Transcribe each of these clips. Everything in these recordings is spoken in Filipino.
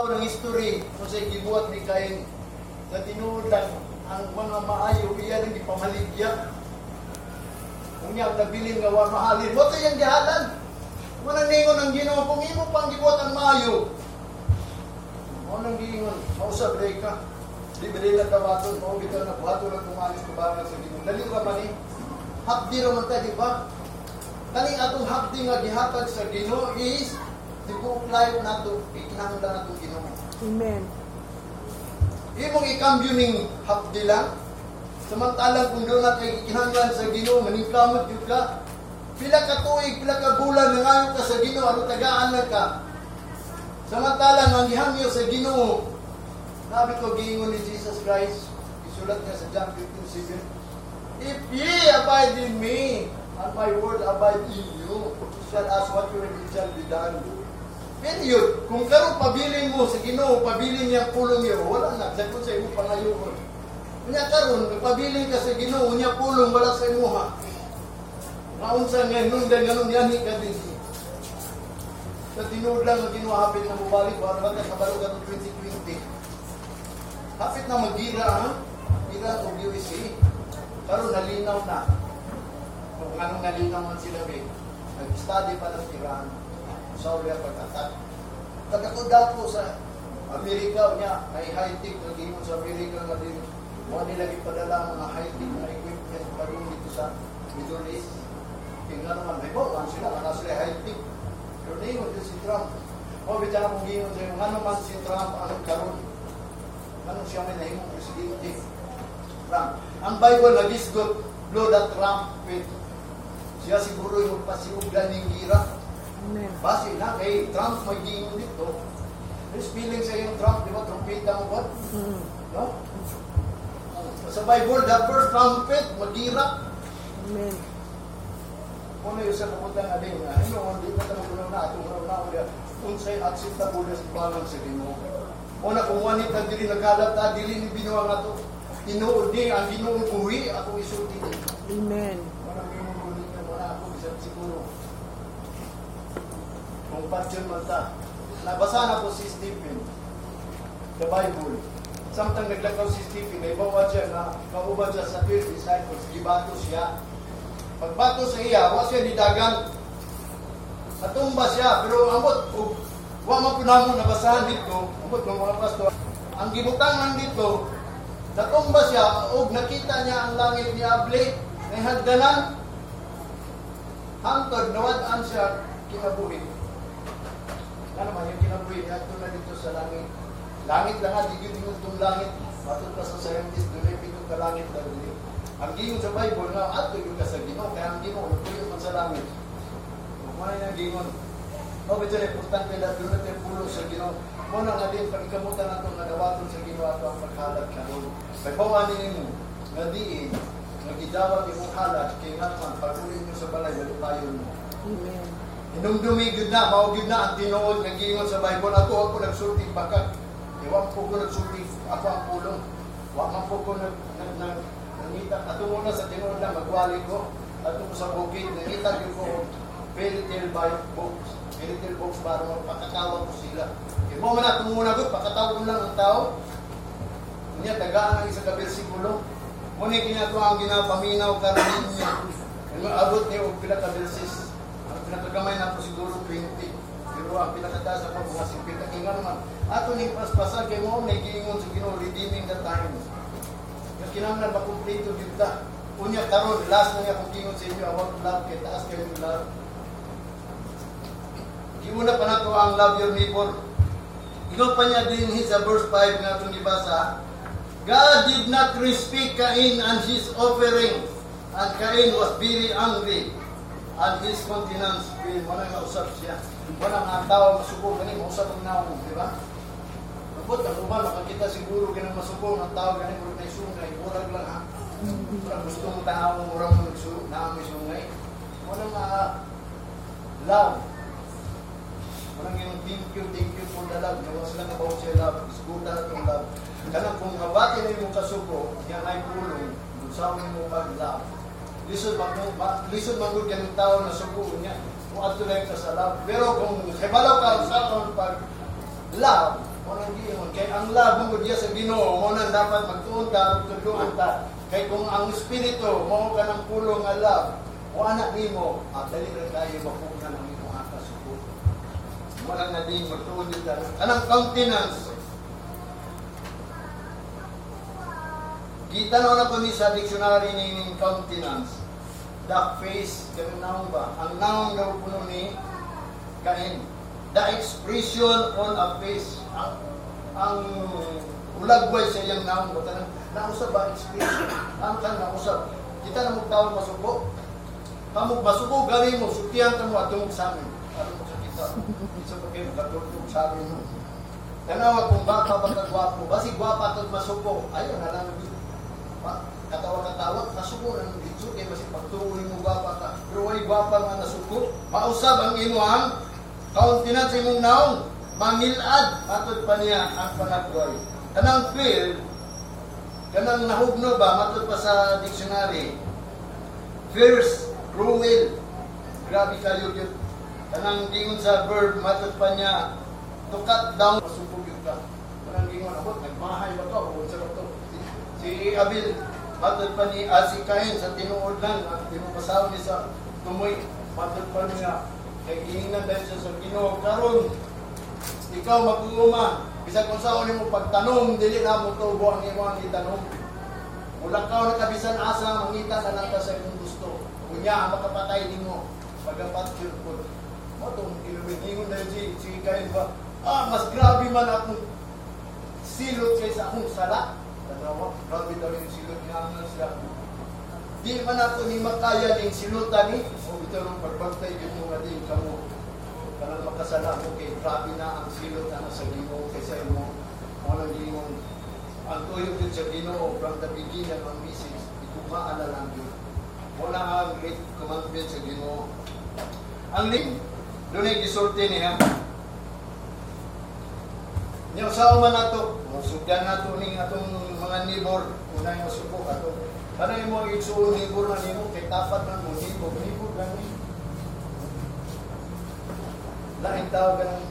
ng history kung sa gibuhat ni Cain na tinuod lang ang mga maayo iya nang ipamaligya. Kung niya nabilin nga wa mahalin, mo yung gihalan. Manang ningon ang Ginoo kung imo pang gibuhat ang maayo. Mo nang giingon, mausab day ka. Di ba nila kawaton, o bitaw na buhato lang kumalis ko ba sa Ginoo. Dali ra man ni. Hapdi ra man ta, di ba? Kaning atong hapdi nga gihatag sa Ginoo is tibuok life nato, ikinahanglan nato Ginoo. Amen. Imong ikambyo ning hapdi lang. Samantalang kung doon natin ikinahanglan sa Ginoo, maningkamot yun ka. Pila ka tuig, pila ka bulan, nangayon ka sa Ginoo, ano tagaan lang ka. Samantalang ang gihangyo sa Ginoo, sabi ko, giingon ni Jesus Christ, isulat niya sa John 15:7, if ye abide in me, and my word abide in you, you shall ask what you will, it shall be done. Period. Kung karon pabilin mo sa Ginoo, pabilin niya pulong niyo, wala na, sakot sa imo pangayoon. Kanya karon, pabilin ka sa Ginoo, niya pulong, wala sa imo ha. Naunsa nga nun, dahil ganun yan, ka din. Sa tinuod lang na Ginoo, hapit na mubalik, wala ba ka kabalo ka 2020. Hapit na mag-gira, ha? Gira o USC. Karon nalinaw na. Kung anong nalinaw man sila, nag-study pa ng Iran. Saudi pag-attack. Kagakod po sa Amerika niya, may high-tech na gingon sa Amerika na din. Mga nila ipadala mga high-tech na equipment pa rin dito sa Middle East. Tingnan naman, may bawa sila, ana sila high-tech. Pero naingon din si Trump. O, bitya na kung gingon sa'yo, ano man si Trump, anong karon? Anong siya may nahimong presidente? Trump. Ang Bible nag-isgot, blow the trumpet. Siya siguro yung pasiuglan ng gira. Amen. Base na kay Trump may gingon dito. There's feeling sa yung Trump, di ba? Trumpeta mo ba? No? Sa Bible, the first trumpet, mag-gira. Amen. Kung yung sa pupunta nga din, hindi pa tanong kuno na, atong na ulit, unsay acceptable sa balang sa Ginoo. Una kung wanit na dili nagkalat, dili ni binuha nga to. Tinuod di, ang Ginoo buhi, ako isulti din. Amen. Walang Ginoo buhi na wala ako, isang siguro. Kung patyon man ta, nabasa na po si Stephen, the Bible. Samtang naglakaw si Stephen, may bawa siya na kauban siya sa 12 disciples, gibato siya. Pagbato sa iya, wa siya nidagan. Natumba siya, pero amot, wa man po namon nabasahan dito, amot ng mga pastor, ang gibutangan dito, natumba siya, o nakita niya ang langit ni Able, may hagdanan, hangtod, nawadaan siya, kinabuhi. Ano naman yung kinabuhi, nato na dito sa langit. Langit lang nga, di yun itong langit. Matod pa sa scientist, doon ay pitong kalangit na doon. Ang gingon sa Bible nga, ato yung ka sa Ginoo, kaya ang Ginoo, nagpuyo man sa langit. Kumana yung gingon. No, medyo importante na doon natin pulo sa Ginoo. Muna nga din, pagkamutan na ito, nadawaton sa Ginoo ato ang paghalag ka doon. Pagbawa ninyo, nga diin, nagidawag yung halag, kaya nga naman, pag-ulit nyo sa balay, wali tayo mo. Amen. Inumdumi gud na, maugid na ang tinuod nga giingon sa Bible. Ako nagsulti bakag. Wa po ko nagsulti, ako ang pulong. Wa man po ko nangita. Ato muna sa tinuod lang, magwali ko. Ato ko sa bukid, nangita ko fairy tale books. Fairy tale books para magpakatawa ko sila. E mo man ato muna gud, pakatawa lang ang tao. Niya tagaan ang isa ka bersikulo. Muna kinato ang ginapaminaw karon niya. Abot niya og pila ka verses. Pinakagamay na po siguro 20. Pero ang pinakataas na po mga 50. Kaya naman, ato ning paspasan kay mo, naigiingon sa Ginoo, redeeming the time. Yung kinanglan ba kumplito dito ta. Unya karon last na nga kung gingon sa inyo, I want to love, kaya taas kayo yung love. Giuna pa na to ang love your neighbor. Ikaw pa niya din sa verse 5 nga itong ibasa. God did not respect Cain and his offering, and Cain was very angry. And his countenance, wala nga usap siya. Wala nga tao masubong, ganun, mausap ang naong, di ba? Kapot, ang uban, makakita siguro ganun masubong ng tao, ganun, murag na isungay, murag lang ha. Murag gusto mong tao, murag mo naamay isungay. Wala nga love. Wala nga yung thank you for the love. Gawa sila nga bawang siya love, iskuta na itong love. Kanang kung habati na yung kasuko, yan ay pulong, sawin mo mag-love. Lisod magod ganung tao na subuon niya. Kung ato lang ka sa love. Pero kung hebalaw ka sa pag love, Muna giingon. Kay ang love mo diya sa Ginoo, muna dapat magtuon ka, magtuduan ka. Kay kung ang Espiritu, mo ka ng pulong nga love, o anak nimo, dali rin kayo mapunan ang imong akasuko. Muna na din magtuon dito. Anang countenance. Kita na ko ni sa dictionary ni countenance. The face, ganun naon ba? Ang noun daw puno ni kain. The expression on a face. Ang ulagway sa iyang noun ba? Nausap ba expression? Ang kan nausap. Kita na magtawag masuko. Kamu masuko, galing mo, sutihan ka mo at tumog sa amin. Ano mo sa kita? Isa pa kayo, katulog sa amin mo. Tanawa kung baka gwapo. Basi gwapa at masuko. Ayun, alam mo. Katawa-katawa, nasuko na ng dito, kaya kasi pagtuloy mo gwapa ka. Pero ay gwapa nga nasuko. Mausab ang imuhang countenance sa imong naong. Mangilad, matod pa niya ang panagdoy. Kanang feel, kanang nahugno ba, matod pa sa dictionary. Fierce, cruel. Grabe kayo yun. Kanang gingon sa verb, matod pa niya. To cut down, masupog yun ka. Kanang gingon, abot, nagmahay ba ka? O sa to. Si Abel, matod pa ni si Cain sa tinuod lang, at tinupasaw niya sa tumoy, matod pa niya, kay gihingan dahil siya sa Ginoo. Karon, ikaw mag-uuma, bisa kung saan mo pagtanong, dili na mo to, buwang ang itanong. Mula ka nakabisan asa, mangita na lang ka sa iyong gusto. Kunya, makapatay din mo, pagkapat yun po. Matong, kinumigingon dahil si Cain ba, mas grabe man akong silot kaysa akong sala. Tanawa, grabe daw yung silot niya siya. Di man ako ni makaya ng silutan ni, o ito nung pagbagtay yun mo nga din kamo. Kanang makasala mo kay grabe na ang silot na sa Ginoo kaysa mo. Walang gingon. Ang tuyok din sa Ginoo from the beginning ng message, ikumaan na lang yun. Wala ang great commandment sa Ginoo. Ang ling, doon ay gisulti niya. Yung sa man nato, sugdan nato ning atong mga neighbor, unay masuko ato. Kanay mo igsuon neighbor na nimo kay tapat man mo neighbor gani. Lain tao ganang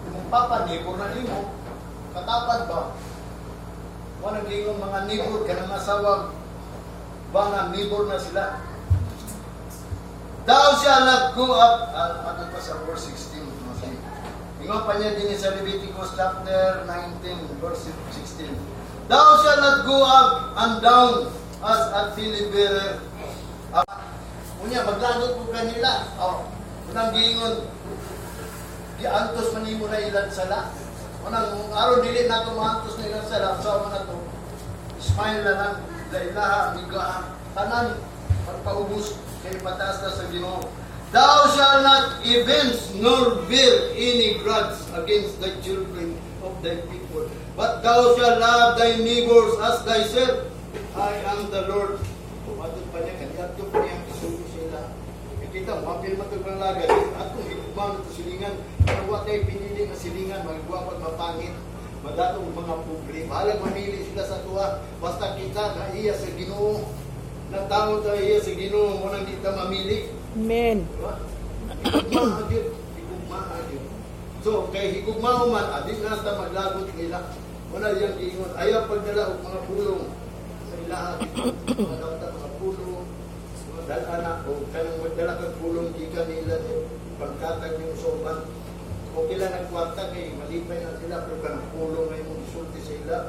yung papa neighbor na nimo, katapat ba? Wala gingon mga neighbor kanang asawag ba nga neighbor na sila. Thou shall not go up, ato pa sa verse 16. Ingon pa niya din sa Leviticus chapter 19 verse 16. Thou shalt not go up and down as a deliverer. Unya maglagot ko kanila. Unang giingon giantos man nimo na ilan sala. Unang aron dili nato maantos na ilan sala. Sa man nato. Smile na lang dailaha migaan tanan pagpaubos kay pataas na sa Ginoo. Thou shalt not evince nor bear any grudge against the children of thy people, but thou shalt love thy neighbors as thyself. I am the Lord. Tumatod pa niya, kaniyat ko pa niya, isugo sila. Kita, mapil matugang lagas. At kung higugmaw na silingan, kanawa tayo pinili na silingan, magigwapag mapangit. Madatong mga publi. Bahalag mamili sila sa tuwa. Basta kita na iya sa Ginoo. Nagtangon tayo iya sa Ginoo, mo nang di ta mamili. Amen. So, kay higugmao man, adin na ta maglagot nila. Wala yang giingon. Ayaw pagdala og mga pulong sa ilaha. Mga pulong, mga dala o kanang magdala kang pulong gikan nila pagkatag yung soban. O kila nagkwarta kay malipay na sila pero kanang pulong na yung isulti sa ila.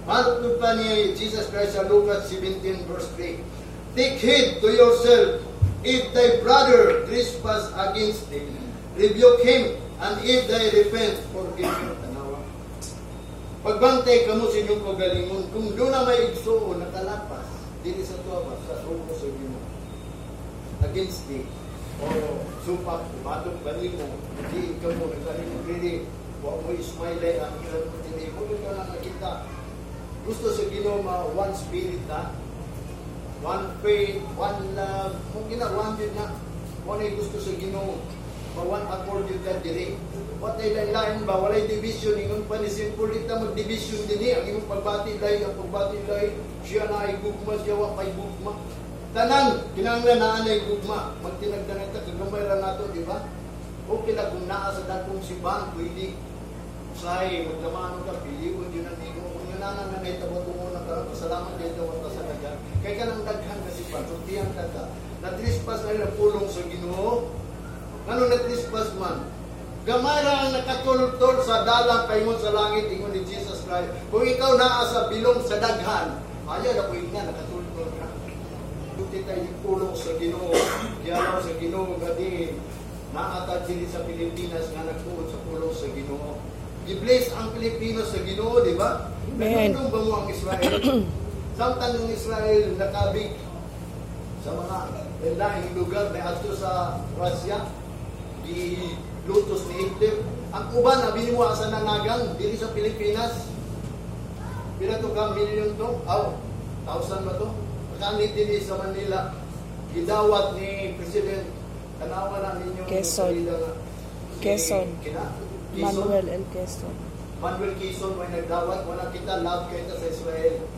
Matutod pa ni Jesus Christ sa Lucas 17 verse 3. Take heed to yourself. If thy brother trespass against thee, rebuke him, and if thy repent, forgive him. Tanawa. Pagbantay ka mo sa inyong kagalingon, kung doon na may igsuo, nakalapas, dili sa tuwa, sa suko sa Ginoo. Against thee, o supak, umatong bali mo, hindi ikaw mo, nagkalimong dili, huwag mo ismailay ang ilan mo dili. Kung ito lang nakita, gusto sa Ginoo one spirit na, one faith, one love, kung one yun na, one ay gusto sa Ginoo, one accord yun ka diri. What ay lain ba, walay division, ingon pa ni simple ita mag-division din ang imong pagbati lahi, ang pagbati lahi, siya na ay gugma, siya wa pa'y gugma. Tanan, kinanglan na ay gugma, magtinagdanag ta, kagamay ra nato, di ba? Okay lang kung naa sa datong sibahan, pwede. Usahay, maglamano ka, piliwan yun ang imo. Kung yun na nga naitabo mo na karoon, pasalamat dito ang sa daghan. Kaya ka nang daghan kasi pa, sultihan ka ka. Na-trespass na yung pulong sa Ginoo. Ano na-trespass man? Gamara ang nakatultol sa dalang kaimon sa langit, ingon ni Jesus Christ. Kung ikaw naa sa bilong sa daghan, ayaw na ko nga, nakatultol ka. Buti tayo pulong sa Ginoo, giyalaw sa Ginoo, gadi, naatag din sa Pilipinas nga nagpuot sa pulong sa Ginoo. I-bless ang Pilipinas sa Ginoo, di ba? Amen. Nagulong ba mo ang Israel? Samtang ng Israel nakabig sa mga lahing lugar na ato sa Russia, di lutos ni Hitler. Ang uban na biniwasan na nagang dili sa Pilipinas. Pila to ka milyon to? Aw, 1,000 ba to? Kanit din sa Manila. Gidawat ni President, tanawa na ninyo. Quezon. Quezon. Quezon. Manuel L. Quezon. Manuel Quezon may nagdawat. Wala kita, love kita sa Israel.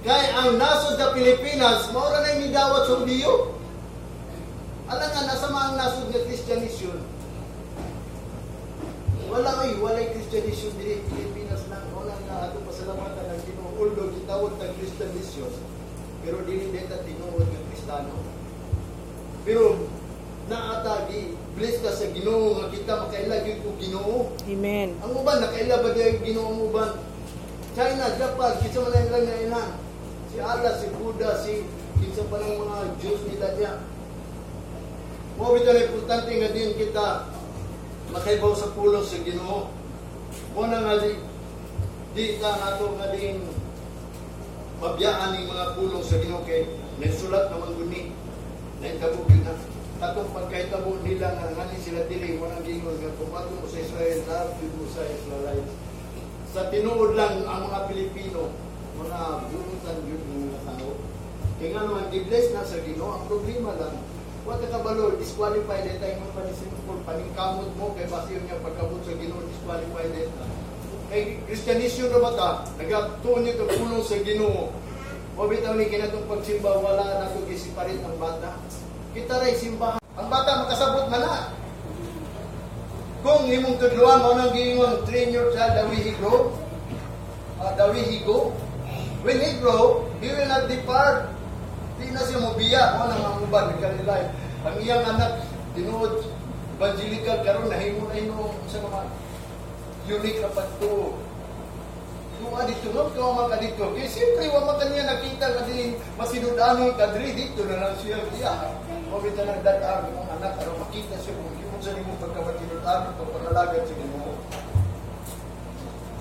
Kaya ang nasod sa Pilipinas, maura na yung nidawat sa Udiyo. Alam nga, nasa mga nasod na Christianisyon. Walay Christianisyon din. Pilipinas lang. Wala nga ato pasalamatan ng Ginoo. Although gitawag ng Christianisyon, pero dili deta tinuod ng Kristano. Pero naatagi, bless ka sa Ginoo nga kita makailagay ko Ginoo. Amen. Ang uban nakaila ba diay Ginoo ang uban? China, Japan, kinsa man lang na ilan. Si Allah, si Buddha, si kinsa pa ng mga Diyos nila diya. Mo bitaw na importante nga din kita makaibaw sa pulong sa Ginoo. Muna nga di ka nato nga din mabiyaan ng mga pulong sa Ginoo kay nagsulat naman guni na itabog yun na katong pagkaitabo nila nga nganin sila dili mo nang gingon nga pumato mo sa Israel, love mo sa Israelites. Sa tinuod lang ang mga Pilipino mga bunutan yun mga tao. Kaya nga naman i-bless na sa Ginoo. Ang problema lang wala ka kabalo, disqualified na tayo mo panisimpol, paningkamot mo, kay basiyo niya pagkabot sa Ginoo, disqualified na. Kay Kristyanisyon na ba ta? Nagatuon niyo itong pulong sa Ginoo. O bitaw ni kinatong pagsimba, wala na ito isiparit ang bata. Kita rin simbahan. Ang bata makasabot man na. Kung imong tudluan mo nang giingon, train your child the way he grow. The way he go. When he grow, he will not depart. Di na siya mobiya, mo nang manguban, nagkalilay. Ang iyang anak, tinuod, evangelical, karon nahimo na ino sa mga unique na pagtuo. Kung adito, no? Kung mga kadito. Kaya siyempre, wama kanya nakita na din masinudanon kadri dito na lang siya. Kaya, mabita ng dataan ng anak, karon makita siya kung kung sa nimo pagkamasinudanon, pagpalalagan siya mo.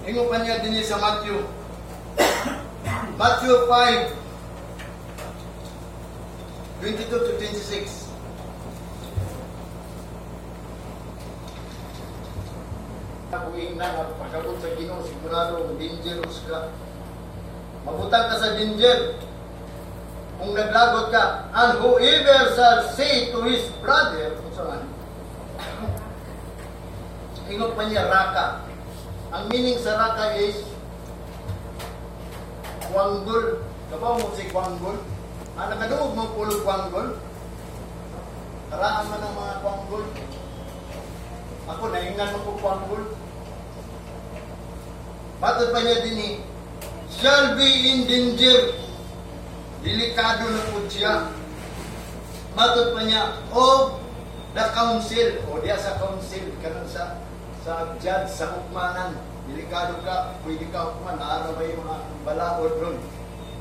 Ingo pa niya din sa Matthew. Matthew 5, 22 to 26. Kuing na pagkabot sa Ginoo sigurado dangerous ka. Mabutang ka sa danger. Kung naglagot ka, and whoever shall say to his brother, ingot pa niya raka. Ang meaning sa raka is kwanggol. Kabaw mo si kwanggol? Nakaduog mong pulog kwanggol? Karaan man ang mga kwanggol. Ako, naingan mo po kwanggol. Matod pa niya din shall be in danger. Delikado na po siya. Matod pa niya, of the council. O diya sa council, kanon sa judge, sa hukmanan. Delikado ka, pwede ka hukman. Naaraw ba yung mga balaod ron?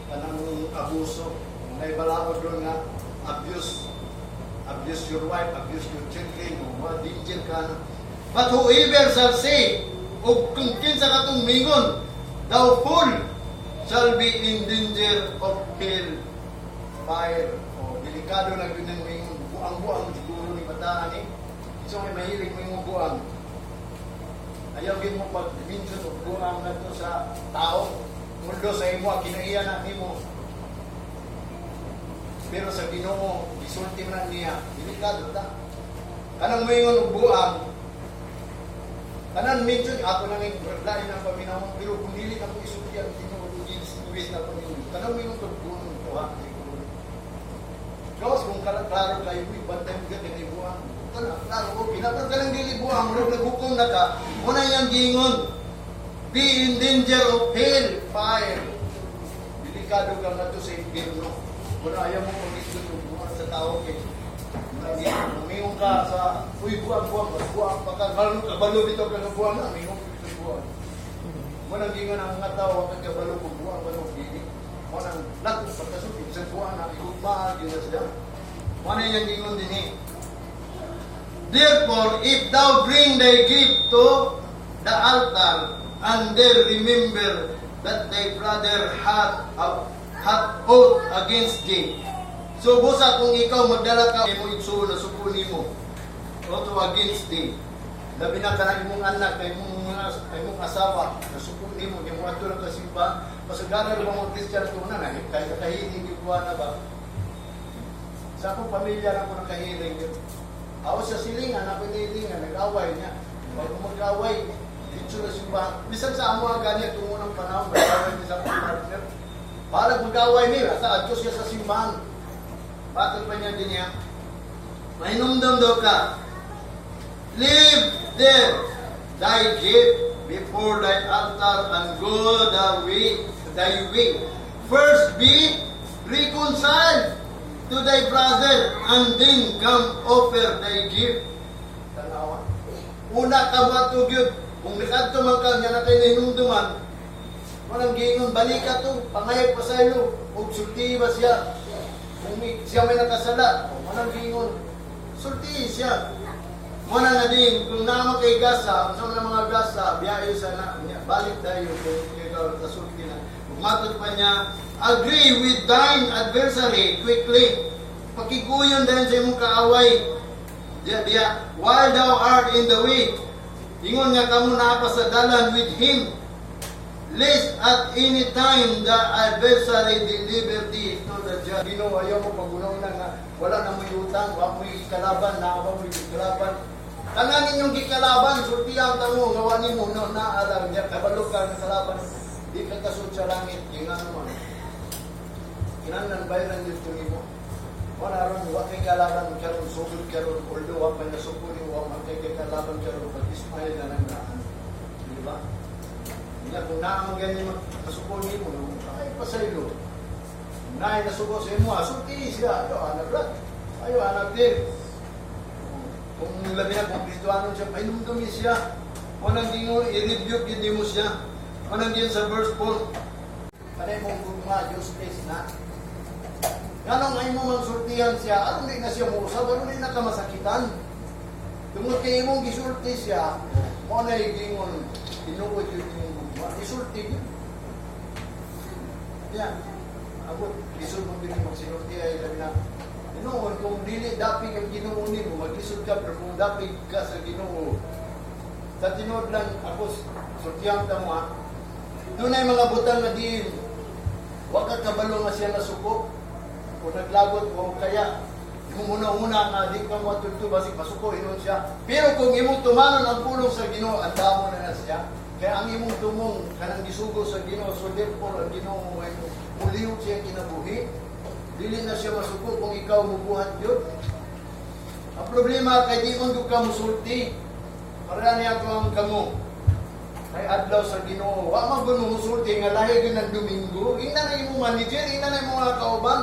Kanang abuso. May balaod ron nga, abuse your wife, abuse your children, o danger ka na. But whoever shall say, o kung kinsa katong mingon, thou fool, shall be in danger of hell fire. O, delikado na yun ng mingon. Buang-buang siguro ni bataan eh. So may mahilig mingon buang. Ayaw din mo pag-minsun o buang na to sa tao. Mundo sa imo, kinaiya na mo. Pero sa Ginoo, isulti man niya, delikado ta. Kanang mingon og buang, kanan mention ako nang lain ang paminawon, pero kung dili na ko isulti ang Ginoo, iwis na Panginoon. Kanang mingon og buang tuwa. Gawas kung klaro kayo, bantay mo gani ni buang. Kana klaro ko, pinatag ka lang dili buang, murag naghukom na ka. Una yang gingon, be in danger of hell fire. Delikado ka na to sa impirno. Kung ayaw mo pag-isip sa tao, umingong ka sa buwan, pagkabalo dito ka ng buwan na, umingong ka sa buwan. Munang gingan ang mga tao, pagkabalo kong buwan, gini. Munang lahat ng pagkasupit sa buwan na ikugmaan, gina siya. Munang yung gingon din eh. Therefore, if thou bring thy gift to the altar, and there remember that thy brother hath oath against thee. So, busa kung ikaw magdala ka, mo itso na sukuni mo, oath against thee. Labi na ka na imong anak, kay imong asawa, na sukuni mo, yung mga tulong kasimba, pasagana rin mga Christian ito na, kaya kahiling yung buwan na ba? Sa akong pamilya na ko nakahiling yun. Ako sa silingan, ako nilingan, nag-away niya. Bago mag-away, dito na simbahan. Bisan sa amo ang ganyan, tungo ng panahon, mag-away niya sa akong partner. Para mag-away nila, sa adjust siya sa simbahan. Bakit pa niya din niya? Mainumdam daw ka. Leave there thy gift before thy altar and go thy way. First be reconciled to thy brother and then come offer thy gift. Tanawa. Una ka matugyod. Kung likad to man ka, nga na kayo nahinumduman, walang gingon, balik ka to, pangayag pa sa ilo, o sulti ba siya? Kung siya may nakasala, walang gingon, sulti siya. Muna na din, kung naman kay gasa, kung sa mga gasa, biyayo sa na, balik tayo kung ikaw kasulti na. Umatod pa niya, agree with thine adversary quickly. Pakiguyon dahil sa imong kaaway. Diya, while thou art in the way, ingon nga kamo na pa sa dalan with him, lest at any time the adversary deliver thee to the judge. Ginoo, ayaw mo pagunaw na nga, wala na mo utang, wala mo ikalaban, naawa mo ikalaban. Tanan ninyong gikalaban, sultihan ka mo, gawa ni mo, no, naalam niya, kabalo ka ng kalaban, di ka kasud sa langit, gingan mo. Kinangnan bayaran dito ni mo. Wala ron, wala kay kalaban karon, sugod karon, although wala pa na sugod, wala kay kalaban karon, pag-ismail na ng daan. Di ba? Hindi kung naamang ganyan masukol ni mo, ay pasaylo. Naay nasuko sa imo, sulti siya, ayaw anak rat, ayaw anak din. Kung labi na kung Kristohanon siya, painumdumi siya. Walang gingon, i-review, hindi mo siya. Walang gingon sa verse 4. Panay mong gugma, justice na. Ganong ay mo magsultihan siya, ano din na siya musab, ano din na kamasakitan. Tungkol kay imong gisulti siya, mo na gingon, inuod yun yung gugma. Isulti yun. Yan. Abot, isul mo din magsinulti ay labi na. Noon, kung dili dapig ang Ginoo nimo, mag-isod ka, pero kung dapig ka sa Ginoo, sa tinod lang, ako, sultiyang ka mo ha, doon ay mga butang na din, wag ka kabalo nga siya nasuko, o naglagot, o kaya, yung muna-una nga, di ka matulto, basig masuko, inon siya. Pero kung imong tumanon ang pulong sa Ginoo, ang damo na siya, kaya ang imong tumong, kanang gisugo sa Ginoo, so therefore, ang Ginoo mo ay muliw siya kinabuhi, dili na siya masuko kung ikaw mubuhat yun. Ang problema kay di mo ka musulti. Para niya ito ang kamo. Kay adlaw sa Ginoo. Wa man gud musulti nga lahi gyud ng Domingo. Ina na imong manager, ina na imong mga kauban.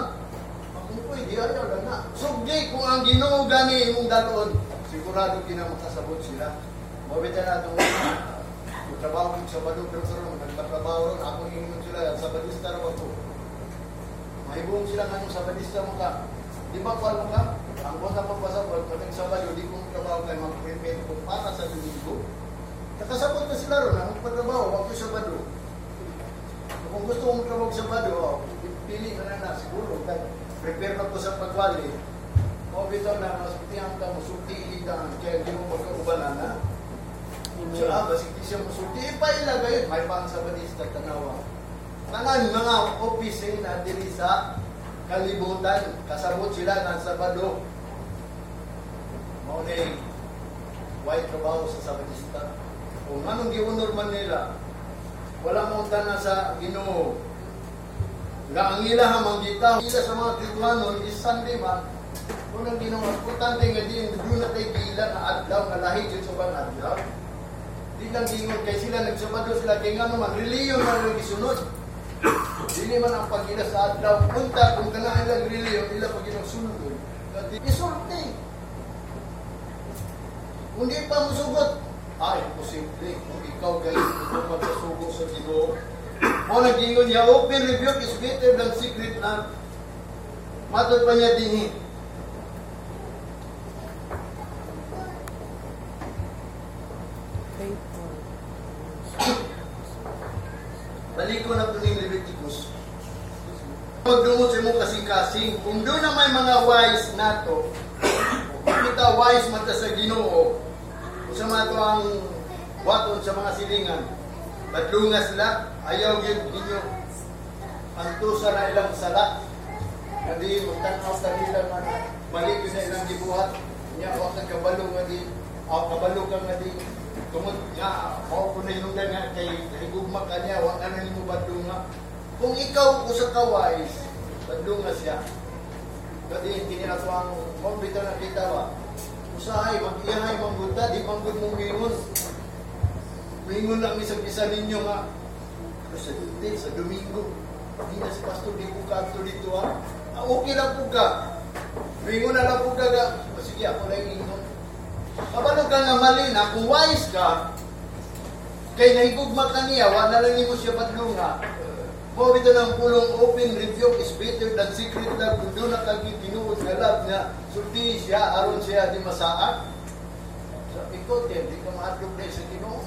Ako ko di ayaw lang na. Sugdi kung ang Ginoo gani imong dalon, sigurado kina makasabot sila. Mabita na itong trabaho sa Sabado pero nagtatrabaho ron. Ako ingon sila sa Sabadista ra ako. Mahibong sila nga sa Sabadista mo ka. Di ba kuwan mo ka? Ang buwan na pagpasabot, pag Sabado, di kong trabaho kayo mag-prepare kung para sa Domingo. Nakasabot na sila ron, ang pagtrabaho, wag yung Sabado. Kung gusto mong trabaho sa Sabado, pili na na siguro. Prepare na po sa pagwali. O bitaw na, masutihan ka, musulti ka, kaya di mo magkaubanan na. Siya, basig di siya musulti, ipailagay, may pang Sabadista, tanawa. Tangan mga opising na dili sa kalibutan, kasabot sila ng Sabado. Maunay, white trabaho sa Sabadista. Kung anong giunor man nila, wala mong tanan sa Ginoo. Nga ang ilang manggita, ila sa mga Kristohanon, is Sunday man, kung ang Ginoo, importante nga din, doon na tayo gila na adlaw, na lahi dyan sa bang adlaw. Di lang gingon kay sila nagsabado sila kay nga naman reliyon man lang gisunod. Dili man ang pagila sa adlaw punta kung kana ilang reliyon ila pag ginagsunod. Kadi isulti. Kung di pa musugot, ay posible kung ikaw gayon kung magkasugo sa Ginoo. Mo nagingon niya open rebuke is better than secret love. Matod pa niya dinhi. Faithful. Baliko na ito ng Leviticus. Magdungod sa imong kasing-kasing, kung doon na may mga wise na to, kung kita wise mata sa Ginoo, kung sa mga to ang waton sa mga silingan, badlunga sila, ayaw yun ninyo. Antusa na ilang sala, hindi magtanaw sa nila na balik na ilang gibuhat, niya ako ang kabalo nga di, kabalo ka nga di, tumod nga, ako ko na hinungdan nga kay higugma ka niya, wala na nimo badlunga. Kung ikaw usa ka wise, badlunga siya. Kasi hindi nila ko ang kompita na kita ba? Usahay, mag-iyahay, mangguta, di manggod mong mingon. Mingon lang isang isa ninyo nga. Pero sa Domingo, hindi na si Pastor, di ko kanto dito ha. Okay lang po ka. Mingon na lang po ka ga. Sige, ako lang ingon. Kabalo ka nga mali na, kung wise ka, kay nahigugma ka niya, wala lang mo siya badlunga. Mo ito ng pulong open review is better than secret love. Kung doon nakagitinuod na love niya, sulti siya, aron siya di masaak. So, ikaw din, di ka maatlog na sa Ginoo.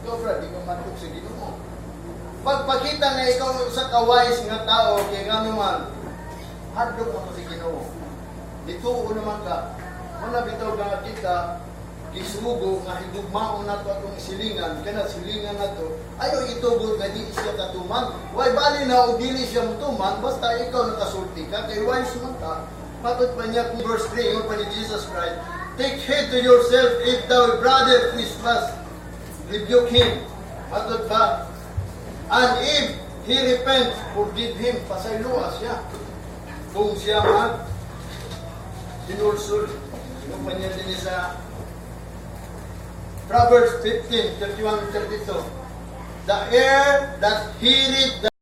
Ikaw bro, di ka maatlog sa Ginoo. Pagpakita na ikaw sa kawais nga tao, kaya nga naman, hadlog mo sa Ginoo. Dito naman ka, muna bitaw nga kita, gisugo nga higugmaon nato atong silingan kana silingan nato ayo itugod nga di siya katuman way bali na og dili siya mutuman basta ikaw nakasulti ka kay wise man ka patod pa niya kung verse 3 ingon pa ni Jesus Christ, take heed to yourself if thy brother trespass, rebuke him. Patod pa, and if he repents, forgive him. Pasayloa siya kung siya man sinulsul. Ingon pa niya din sa Proverbs 15:31-32. The ear that heareth the